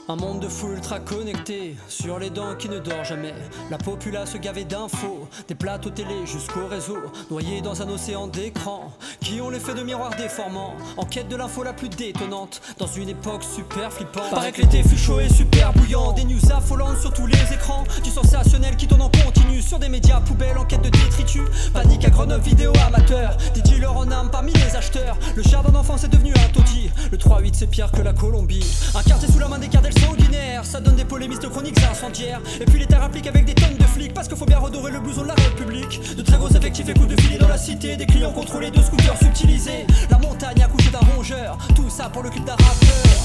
Un monde de fou ultra connecté, sur les dents qui ne dort jamais. La populace gavée d'infos, des plateaux télé jusqu'au réseau, noyés dans un océan d'écrans, qui ont l'effet de miroir déformant, en quête de l'info la plus détonnante, dans une époque super flippante. Paraît que l'été fut chaud et super bouillant, des news affolantes sur tous les écrans, du sensationnel qui tourne en continu, sur des médias poubelles en quête de détritus. Panique à Grenoble, vidéo amateur, des dealers en armes parmi les acheteurs. Le char d'un enfant c'est devenu un taudis, le 3-8 c'est pire que la Colombie. Un quartier sous la main des cardels sanguinaires, ça donne des polémistes chroniques incendiaires. Et puis l'État rapplique avec des tonnes de flics, parce qu'il faut bien redorer le blouson de la République. De très gros effectifs et coups de filet dans la cité, des clients contrôlés de scooters subtilisés. La montagne accouchée d'un rongeur, tout ça pour le clip d'un rappeur.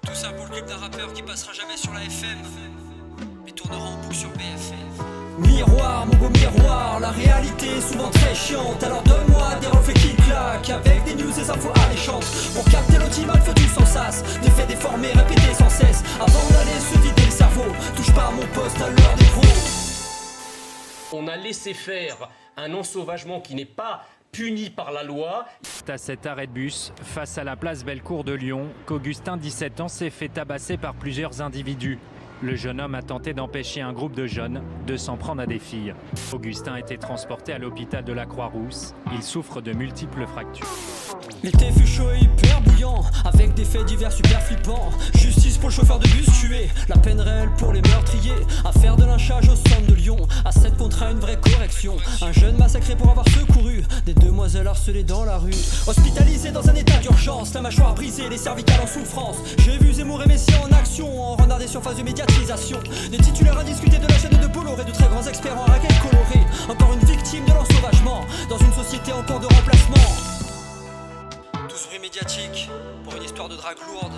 Tout ça pour le clip d'un rappeur qui passera jamais sur la FM, mais tournera en boucle sur BFM. Miroir, mon beau miroir, la réalité est souvent très chiante. Alors donne-moi des reflets qui claquent, avec des news et infos alléchantes. Pour capter l'audimat, faut du sans sas, des faits déformés, répétés sans cesse, avant d'aller se vider le cerveau. Touche pas à mon poste à l'heure des pros. On a laissé faire un ensauvagement qui n'est pas puni par la loi. C'est à cet arrêt de bus, face à la place Bellecour de Lyon, qu'Augustin, 17 ans, s'est fait tabasser par plusieurs individus. Le jeune homme a tenté d'empêcher un groupe de jeunes de s'en prendre à des filles. Augustin a été transporté à l'hôpital de la Croix-Rousse. Il souffre de multiples fractures. L'été fut chaud et hyper bouillant, avec des faits divers super flippants. Justice pour le chauffeur de bus tué, la peine réelle pour les meurtriers. Affaire de lynchage au centre de Lyon, à 7 contre 1, une vraie correction. Un jeune massacré pour avoir secouru des demoiselles harcelées dans la rue. Hospitalisé dans un état d'urgence, la mâchoire brisée, les cervicales en souffrance. J'ai vu Zemmour et Messi en action, en renard des surfaces de médiatisation. Des titulaires indiscutés de la chaîne de Bolloré, de très grands experts en raquettes colorées. Encore une victime de l'ensauvagement, dans une société encore de remplacement. Tout ce bruit médiatique pour une histoire de drague lourde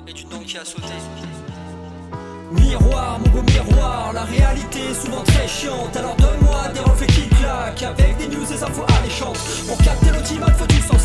et d'une dent qui a sauté. Miroir, mon beau miroir, la réalité est souvent très chiante. Alors donne-moi des reflets qui claquent, avec des news et infos alléchantes. Pour capter l'audimat, faut du sens